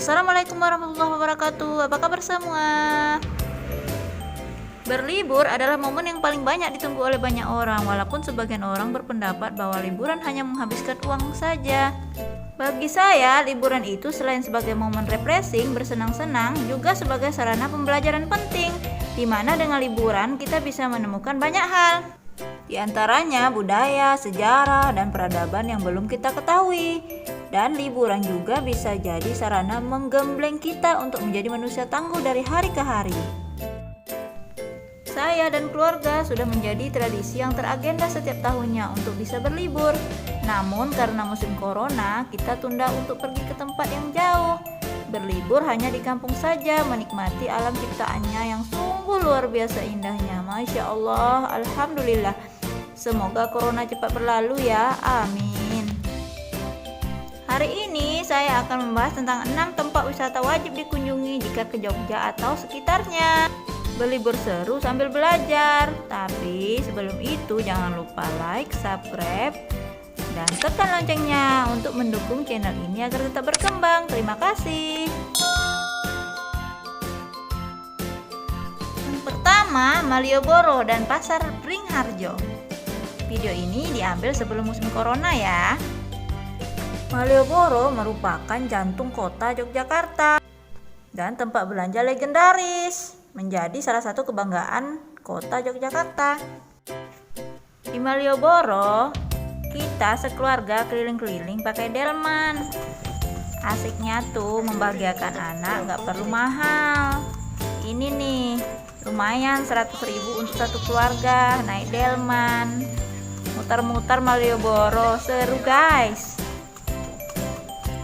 Assalamualaikum warahmatullahi wabarakatuh. Apa kabar semua? Berlibur adalah momen yang paling banyak ditunggu oleh banyak orang, walaupun sebagian orang berpendapat bahwa liburan hanya menghabiskan uang saja. Bagi saya, liburan itu selain sebagai momen refreshing, bersenang-senang, juga sebagai sarana pembelajaran penting, di mana dengan liburan kita bisa menemukan banyak hal. Di antaranya budaya, sejarah, dan peradaban yang belum kita ketahui. Dan liburan juga bisa jadi sarana menggembleng kita untuk menjadi manusia tangguh dari hari ke hari. Saya dan keluarga sudah menjadi tradisi yang teragenda setiap tahunnya untuk bisa berlibur. Namun karena musim corona, kita tunda untuk pergi ke tempat yang jauh. Berlibur hanya di kampung saja, menikmati alam ciptaannya yang sungguh luar biasa indahnya. Masya Allah, Alhamdulillah. Semoga corona cepat berlalu ya, amin. Hari ini saya akan membahas tentang 6 tempat wisata wajib dikunjungi jika ke Jogja atau sekitarnya. Berlibur seru sambil belajar. Tapi sebelum itu jangan lupa like, subscribe, dan tekan loncengnya untuk mendukung channel ini agar tetap berkembang. Terima kasih. Yang pertama, Malioboro dan Pasar Beringharjo. Video ini diambil sebelum musim corona ya. Malioboro merupakan jantung kota Yogyakarta dan tempat belanja legendaris, menjadi salah satu kebanggaan kota Yogyakarta. Di Malioboro, kita sekeluarga keliling-keliling pakai delman. Asiknya tuh membahagiakan anak, gak perlu mahal. Ini nih, lumayan 100.000 untuk satu keluarga naik delman. Muter-muter Malioboro, seru guys.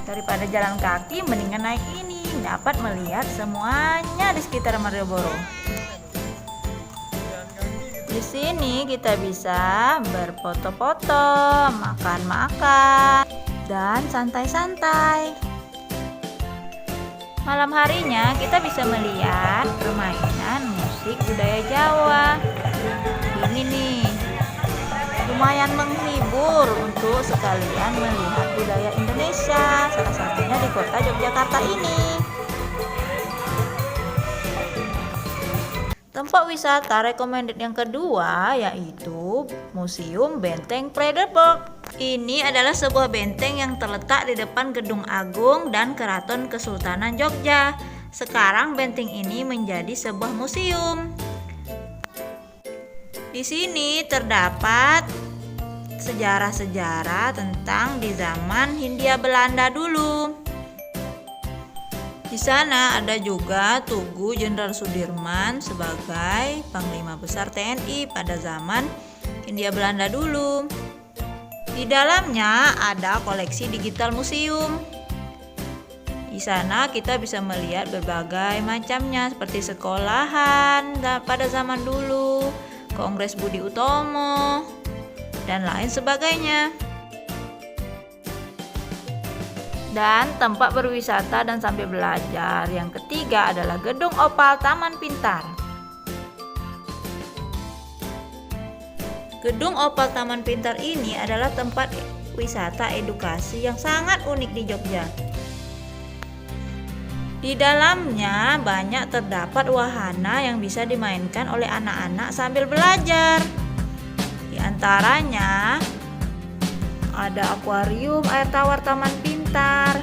Daripada jalan kaki, mendingan naik ini. Dapat melihat semuanya di sekitar Malioboro. Di sini kita bisa berfoto-foto, makan-makan, dan santai-santai. Malam harinya kita bisa melihat permainan musik budaya Jawa. Ini nih, lumayan menghibur untuk sekalian melihat budaya Indonesia, salah satunya di kota Yogyakarta ini. Tempat wisata recommended yang kedua yaitu Museum Benteng Frederik. Ini adalah sebuah benteng yang terletak di depan Gedung Agung dan Keraton Kesultanan Jogja. Sekarang benteng ini menjadi sebuah museum. Di sini terdapat sejarah-sejarah tentang di zaman Hindia Belanda dulu. Di sana ada juga Tugu Jenderal Sudirman sebagai Panglima Besar TNI pada zaman Hindia Belanda dulu. Di dalamnya ada koleksi digital museum. Di sana kita bisa melihat berbagai macamnya seperti sekolahan pada zaman dulu, Kongres Budi Utomo, dan lain sebagainya. Dan tempat berwisata dan sambil belajar yang ketiga adalah Gedung Opal Taman Pintar. Gedung Opal Taman Pintar ini adalah tempat wisata edukasi yang sangat unik di Jogja. Di dalamnya banyak terdapat wahana yang bisa dimainkan oleh anak-anak sambil belajar. Di antaranya ada akuarium air tawar Taman Pintar,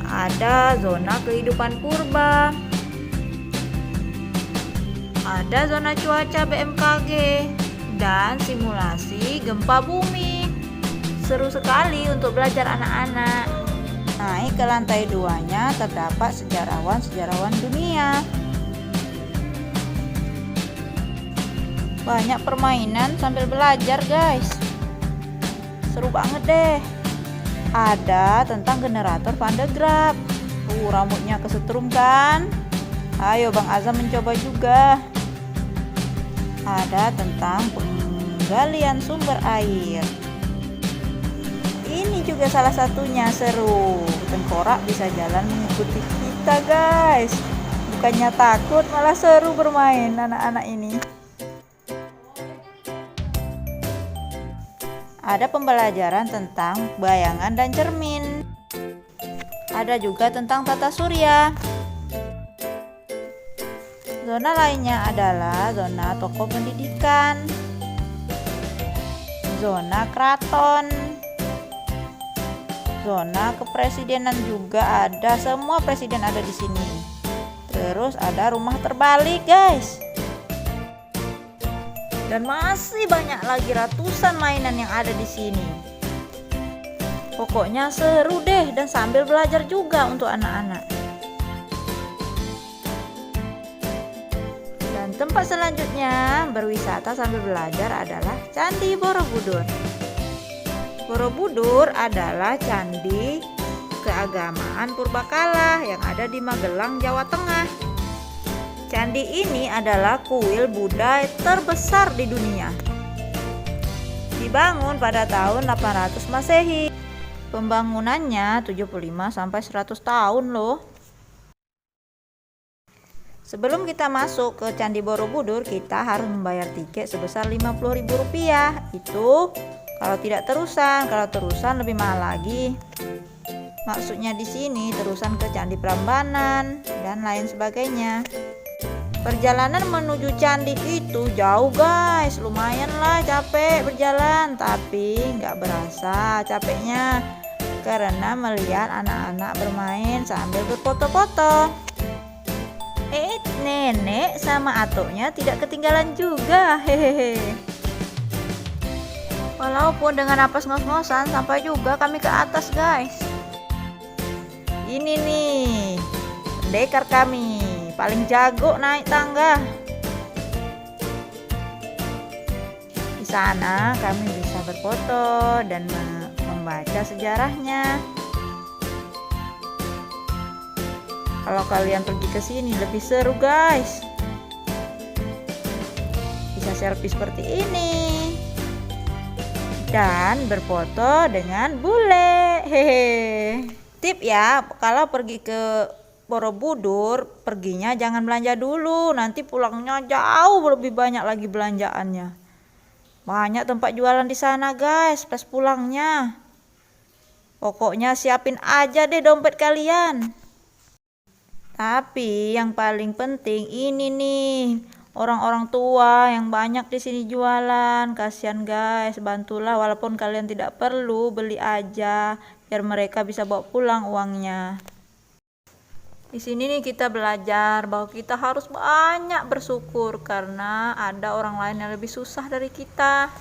ada zona kehidupan purba, ada zona cuaca BMKG, dan simulasi gempa bumi. Seru sekali untuk belajar anak-anak. Naik ke lantai 2-nya terdapat sejarawan-sejarawan dunia. Banyak permainan sambil belajar guys. Seru banget deh. Ada tentang generator Van de Graaff. Rambutnya kesetrum kan? Ayo Bang Azam mencoba juga. Ada tentang penggalian sumber air. Ini juga salah satunya, seru. Tengkorak bisa jalan mengikuti kita guys. Bukannya takut, malah seru bermain anak-anak ini. Ada pembelajaran tentang bayangan dan cermin. Ada juga tentang tata surya. Zona lainnya adalah zona toko pendidikan, zona keraton, zona kepresidenan juga ada, semua presiden ada di sini. Terus ada rumah terbalik, guys. Dan masih banyak lagi ratusan mainan yang ada di sini. Pokoknya seru deh dan sambil belajar juga untuk anak-anak. Dan tempat selanjutnya berwisata sambil belajar adalah Candi Borobudur. Borobudur adalah candi keagamaan Purbakala yang ada di Magelang, Jawa Tengah. Candi ini adalah kuil Buddha terbesar di dunia. Dibangun pada tahun 800 Masehi. Pembangunannya 75-100 tahun loh. Sebelum kita masuk ke Candi Borobudur, kita harus membayar tiket sebesar Rp50.000. Itu kalau tidak terusan, kalau terusan lebih mahal lagi. Maksudnya di sini terusan ke Candi Prambanan dan lain sebagainya. Perjalanan menuju candi itu jauh, guys. Lumayan lah capek berjalan, tapi nggak berasa capeknya karena melihat anak-anak bermain sambil berfoto-foto. Nenek sama atuknya tidak ketinggalan juga, hehehe. Walaupun dengan napas ngos-ngosan sampai juga kami ke atas, guys. Ini nih pendekar kami, paling jago naik tangga. Di sana kami bisa berfoto dan membaca sejarahnya. Kalau kalian pergi ke sini lebih seru, guys. Bisa selfie seperti ini dan berfoto dengan bule. Hehe. Tip ya, kalau pergi ke Borobudur, perginya jangan belanja dulu, nanti pulangnya jauh lebih banyak lagi belanjaannya. Banyak tempat jualan di sana, guys, pas pulangnya. Pokoknya siapin aja deh dompet kalian. Tapi yang paling penting ini nih, orang-orang tua yang banyak di sini jualan. Kasihan, guys, bantulah walaupun kalian tidak perlu, beli aja biar mereka bisa bawa pulang uangnya. Di sini nih kita belajar bahwa kita harus banyak bersyukur karena ada orang lain yang lebih susah dari kita.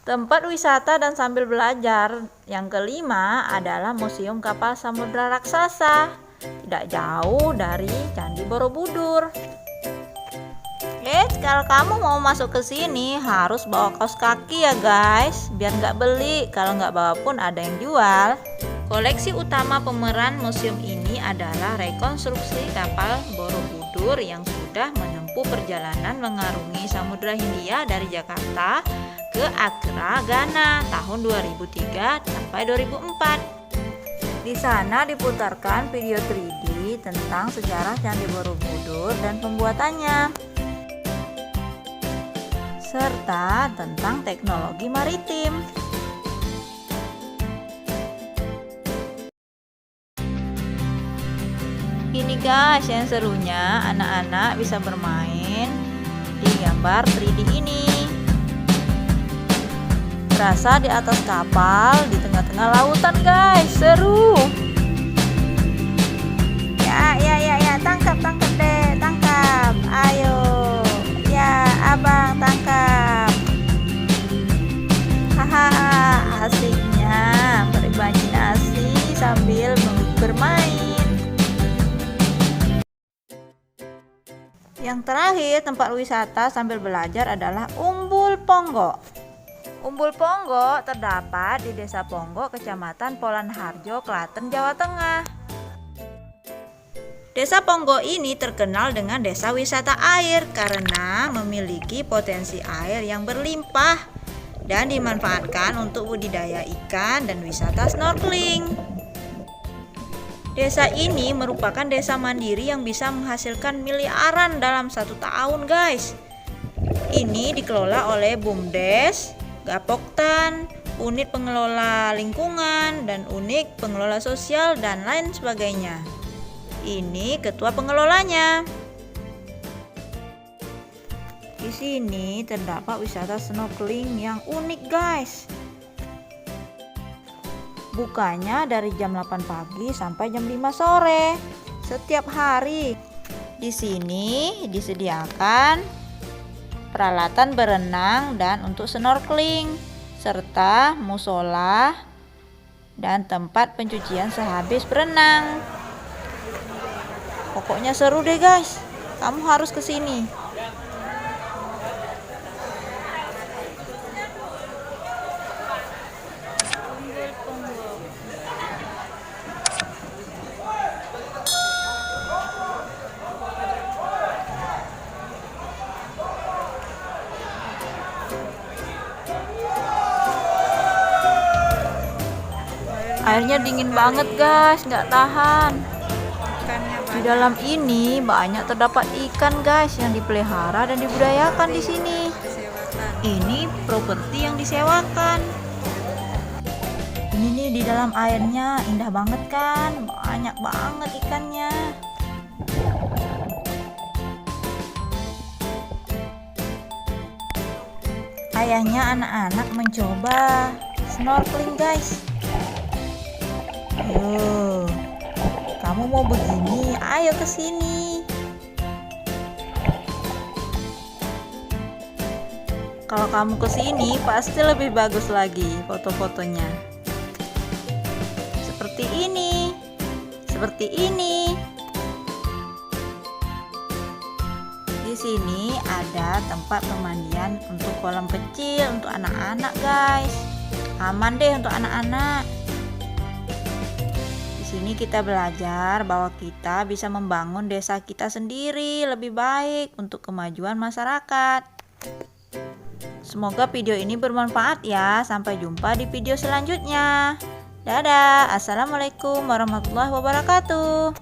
Tempat wisata dan sambil belajar yang kelima adalah Museum Kapal Samudra Raksasa, tidak jauh dari Candi Borobudur. Kalau kamu mau masuk ke sini harus bawa kaos kaki ya, guys, biar nggak beli. Kalau nggak bawa pun ada yang jual. Koleksi utama pemeran museum ini adalah rekonstruksi kapal Borobudur yang sudah menempuh perjalanan mengarungi Samudra Hindia dari Jakarta ke Accra, Ghana tahun 2003 sampai 2004. Di sana diputarkan video 3D tentang sejarah Candi Borobudur dan pembuatannya, serta tentang teknologi maritim. Ini guys yang serunya, anak-anak bisa bermain di gambar 3D ini. Berasa di atas kapal di tengah-tengah lautan, guys, seru. Ya, tangkap deh, tangkap. Ayo. Ya, abang tangkap. Haha, asiknya berimajinasi sambil bermain. Yang terakhir tempat wisata sambil belajar adalah Umbul Ponggo. Umbul Ponggo terdapat di Desa Ponggo, Kecamatan Polanharjo, Klaten, Jawa Tengah. Desa Ponggo ini terkenal dengan desa wisata air karena memiliki potensi air yang berlimpah dan dimanfaatkan untuk budidaya ikan dan wisata snorkeling. Desa ini merupakan desa mandiri yang bisa menghasilkan miliaran dalam 1 tahun, guys. Ini dikelola oleh BUMDes, Gapoktan, unit pengelola lingkungan, dan unit pengelola sosial, dan lain sebagainya. Ini ketua pengelolanya. Di sini terdapat wisata snorkeling yang unik, guys. Bukanya dari jam 8 pagi sampai jam 5 sore setiap hari. Di sini disediakan peralatan berenang dan untuk snorkeling, serta musola dan tempat pencucian sehabis berenang. Pokoknya seru deh, guys. Kamu harus ke sini. Airnya dingin banget, guys, nggak tahan. Di dalam ini banyak terdapat ikan, guys, yang dipelihara dan dibudidayakan di sini. Ini properti yang disewakan. Ini nih di dalam airnya indah banget kan, banyak banget ikannya. Ayahnya anak-anak mencoba snorkeling, guys. Ayo, kamu mau begini? Ayo ke sini. Kalau kamu ke sini pasti lebih bagus lagi foto-fotonya. Seperti ini. Seperti ini. Di sini ada tempat pemandian untuk kolam kecil untuk anak-anak, guys. Aman deh untuk anak-anak. Di sini kita belajar bahwa kita bisa membangun desa kita sendiri lebih baik untuk kemajuan masyarakat. Semoga video ini bermanfaat ya. Sampai jumpa di video selanjutnya. Dadah. Assalamualaikum warahmatullahi wabarakatuh.